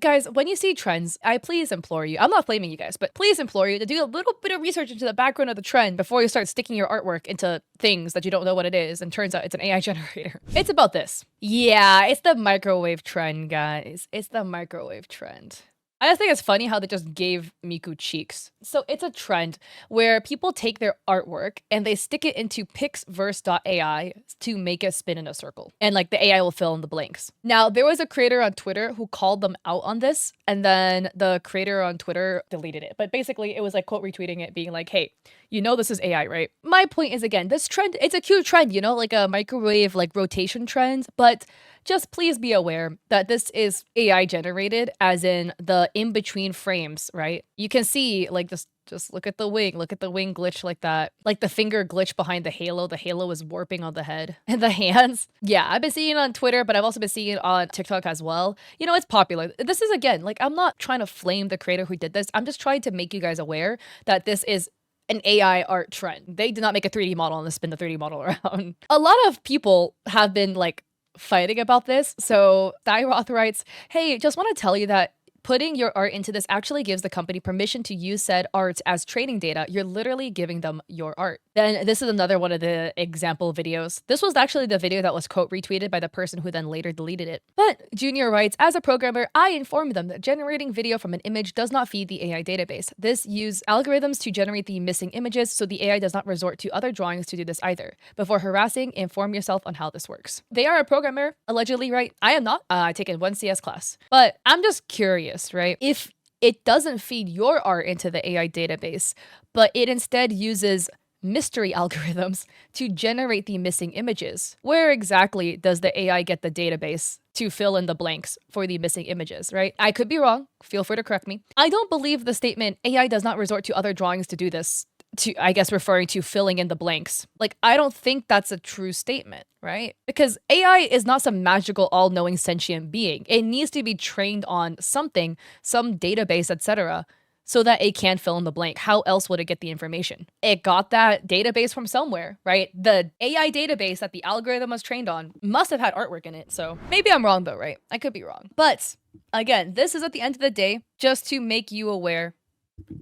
guys, when you see trends, I please implore you, I'm not blaming you guys, but please implore you to do a little bit of research into the background of the trend before you start sticking your artwork into things that you don't know what it is and turns out it's an AI generator. It's about this. Yeah, it's the microwave trend, guys. It's the microwave trend. I just think it's funny how they just gave Miku cheeks. So it's a trend where people take their artwork and they stick it into Pixverse.ai to make it spin in a circle. And like the AI will fill in the blanks. Now, there was a creator on Twitter who called them out on this, and then the creator on Twitter deleted it. But basically, it was like quote retweeting it, being like, hey, you know this is AI, right? My point is, again, this trend, it's a cute trend, you know, like a microwave like rotation trend, but just please be aware that this is AI generated, as in the in-between frames, right? You can see like just look at the wing glitch like that. Like the finger glitch behind the halo is warping on the head. And the hands. Yeah, I've been seeing it on Twitter, but I've also been seeing it on TikTok as well. You know, it's popular. This is, again, like, I'm not trying to flame the creator who did this. I'm just trying to make you guys aware that this is an AI art trend. They did not make a 3D model and spin the 3D model around. A lot of people have been like fighting about this. So Thyroth writes, hey, just want to tell you that putting your art into this actually gives the company permission to use said art as training data. You're literally giving them your art. Then this is another one of the example videos. This was actually the video that was quote retweeted by the person who then later deleted it. But Junior writes, as a programmer, I informed them that generating video from an image does not feed the AI database. This use algorithms to generate the missing images, so the AI does not resort to other drawings to do this either. Before harassing, inform yourself on how this works. They are a programmer, allegedly, right? I am not. I taken one CS class. But I'm just curious, right? If it doesn't feed your art into the AI database, but it instead uses mystery algorithms to generate the missing images, where exactly does the AI get the database to fill in the blanks for the missing images, right? I could be wrong. Feel free to correct me. I don't believe the statement, AI does not resort to other drawings to do this, to, I guess, referring to filling in the blanks. Like, I don't think that's a true statement, right? Because AI is not some magical all-knowing sentient being. It needs to be trained on something, some database, etc., so that it can fill in the blank. How else would it get the information? It got that database from somewhere, right? The AI database that the algorithm was trained on must have had artwork in it. So maybe I'm wrong though, right? I could be wrong. But again, this is at the end of the day just to make you aware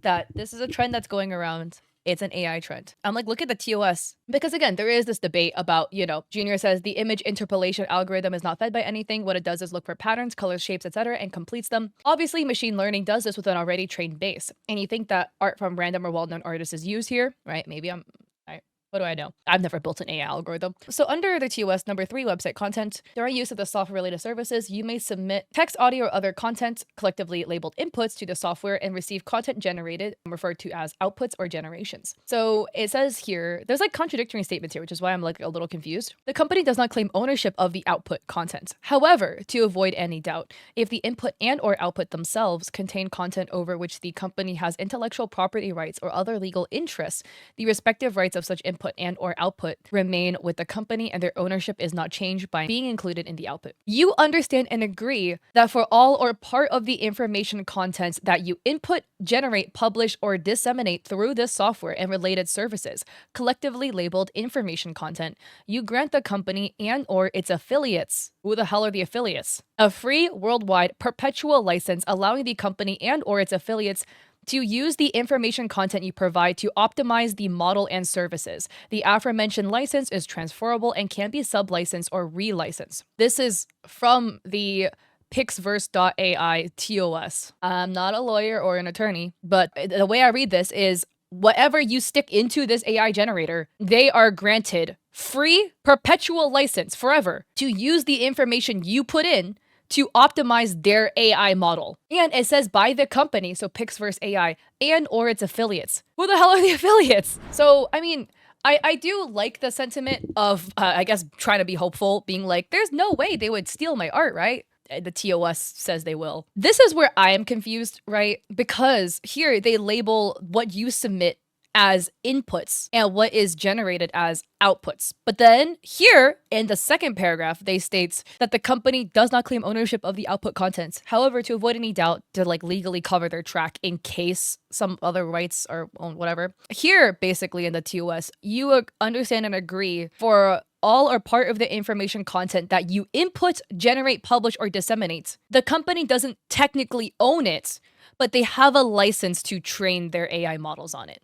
that this is a trend that's going around. It's an AI trend. I'm like, look at the TOS. Because again, there is this debate about, you know, Junior says the image interpolation algorithm is not fed by anything. What it does is look for patterns, colors, shapes, etc., and completes them. Obviously, machine learning does this with an already trained base. And you think that art from random or well-known artists is used here, right? Maybe what do I know? I've never built an AI algorithm. So under the TOS number 3 website content, during use of the software-related services, you may submit text, audio, or other content, collectively labeled inputs, to the software and receive content generated, referred to as outputs or generations. So it says here, there's like contradictory statements here, which is why I'm like a little confused. The company does not claim ownership of the output content. However, to avoid any doubt, if the input and or output themselves contain content over which the company has intellectual property rights or other legal interests, the respective rights of such input and or output remain with the company and their ownership is not changed by being included in the output. You understand and agree that for all or part of the information contents that you input, generate, publish, or disseminate through this software and related services, collectively labeled information content, you grant the company and or its affiliates, who the hell are the affiliates, a free worldwide perpetual license allowing the company and or its affiliates to use the information content you provide to optimize the model and services. The aforementioned license is transferable and can be sub-licensed or re-licensed. This is from the Pixverse.ai TOS. I'm not a lawyer or an attorney, but the way I read this is whatever you stick into this AI generator, they are granted free perpetual license forever to use the information you put in to optimize their AI model. And it says by the company, so Pixverse AI, and or its affiliates. Who the hell are the affiliates? So, I mean, I do like the sentiment of, I guess, trying to be hopeful, being like, there's no way they would steal my art, right? The TOS says they will. This is where I am confused, right? Because here they label what you submit as inputs and what is generated as outputs. But then here in the second paragraph, they states that the company does not claim ownership of the output contents. However, to avoid any doubt, to like legally cover their track in case some other rights or whatever. Here, basically in the TOS, you understand and agree for all or part of the information content that you input, generate, publish, or disseminate. The company doesn't technically own it, but they have a license to train their AI models on it.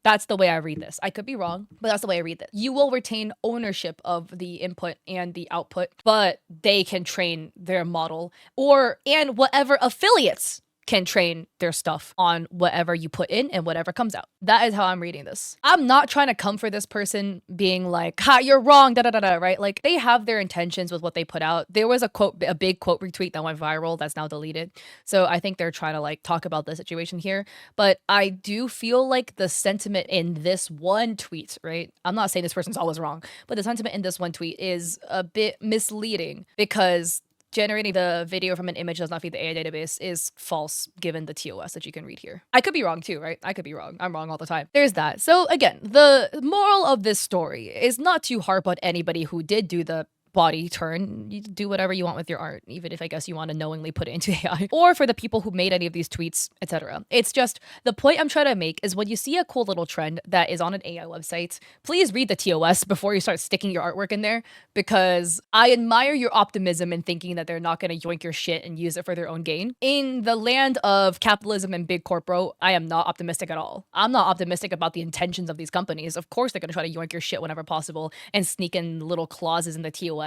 That's the way I read this. I could be wrong, but that's the way I read this. You will retain ownership of the input and the output, but they can train their model and whatever affiliates can train their stuff on whatever you put in and whatever comes out. That is how I'm reading this. I'm not trying to come for this person being like, ha, you're wrong, da da da da, right? Like, they have their intentions with what they put out. There was a big quote retweet that went viral that's now deleted. So I think they're trying to like talk about the situation here. But I do feel like the sentiment in this one tweet, right? I'm not saying this person's always wrong, but the sentiment in this one tweet is a bit misleading because generating the video from an image does not feed the AI database is false given the TOS that you can read here. I could be wrong too, right? I could be wrong. I'm wrong all the time. There's that. So again, the moral of this story is not to harp on anybody who did do the body turn. You do whatever you want with your art, even if I guess you want to knowingly put it into AI, or for the people who made any of these tweets, etc. It's just the point I'm trying to make is when you see a cool little trend that is on an AI website, please read the TOS before you start sticking your artwork in there, because I admire your optimism in thinking that they're not going to yoink your shit and use it for their own gain. In the land of capitalism and big corporate, I am not optimistic at all. I'm not optimistic about the intentions of these companies. Of course, they're going to try to yoink your shit whenever possible and sneak in little clauses in the TOS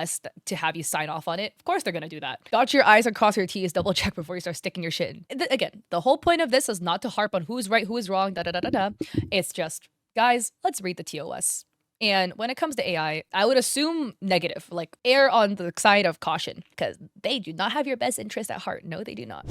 to have you sign off on it. Of course they're gonna do that. Dot your I's and cross your T's, double check before you start sticking your shit in. Again, the whole point of this is not to harp on who's right, who is wrong, da da da da da. It's just, guys, let's read the TOS. And when it comes to AI, I would assume negative, like err on the side of caution, because they do not have your best interest at heart. No, they do not.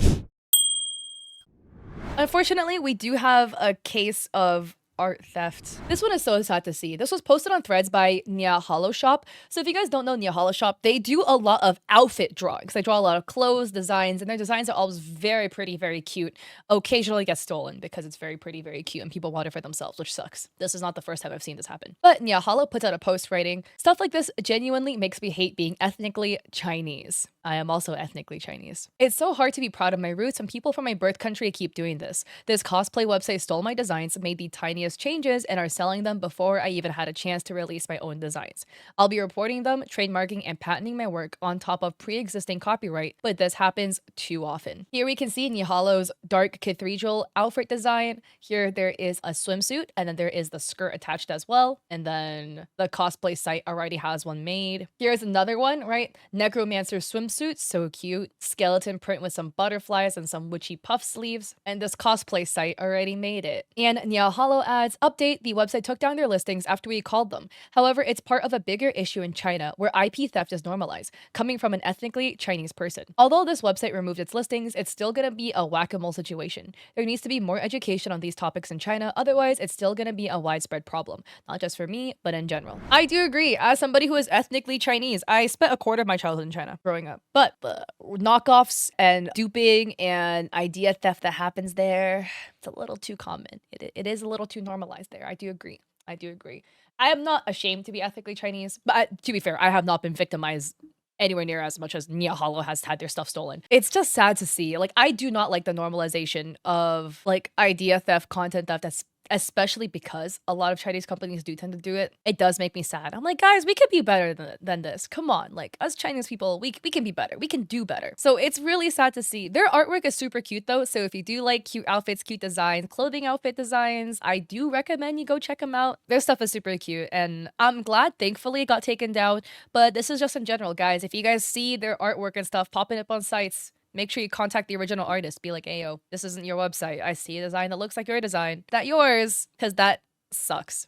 Unfortunately, we do have a case of art theft. This one is so sad to see. This was posted on Threads by Nia Hollow Shop. So if you guys don't know Nia Hollow Shop, they do a lot of outfit drawings. They draw a lot of clothes, designs, and their designs are always very pretty, very cute. Occasionally gets stolen because it's very pretty, very cute, and people want it for themselves, which sucks. This is not the first time I've seen this happen. But Nia Hollow puts out a post writing, stuff like this genuinely makes me hate being ethnically Chinese. I am also ethnically Chinese. It's so hard to be proud of my roots, and people from my birth country keep doing this. This cosplay website stole my designs, made the tiniest changes, and are selling them before I even had a chance to release my own designs. I'll be reporting them, trademarking, and patenting my work on top of pre-existing copyright, but this happens too often. Here we can see Nia Hollow's dark cathedral outfit design. Here there is a swimsuit, and then there is the skirt attached as well, and then the cosplay site already has one made. Here's another one, right? Necromancer swimsuit, so cute. Skeleton print with some butterflies and some witchy puff sleeves, and this cosplay site already made it. And Nia Hollow adds, update, the website took down their listings after we called them. However, it's part of a bigger issue in China where IP theft is normalized, coming from an ethnically Chinese person. Although this website removed its listings, it's still gonna be a whack-a-mole situation. There needs to be more education on these topics in China, otherwise it's still gonna be a widespread problem, not just for me, but in general. I do agree, as somebody who is ethnically Chinese, I spent a quarter of my childhood in China growing up. But the knockoffs and duping and idea theft that happens there, it's a little too common. It is a little too normalized there. I do agree. I do agree. I am not ashamed to be ethnically Chinese, but to be fair, I have not been victimized anywhere near as much as Nia Hollow has had their stuff stolen. It's just sad to see. Like, I do not like the normalization of like idea theft, content theft, that's especially because a lot of Chinese companies do tend to do it. It does make me sad. I'm like, guys, we could be better than this. Come on, like, us Chinese people, we can be better. We can do better. So it's really sad to see. Their artwork is super cute though. So if you do like cute outfits, cute designs, clothing outfit designs, I do recommend you go check them out. Their stuff is super cute, and I'm glad, thankfully, it got taken down. But this is just in general, guys. If you guys see their artwork and stuff popping up on sites, make sure you contact the original artist. Be like, ayo, this isn't your website. I see a design that looks like your design. Is that yours? Because that sucks.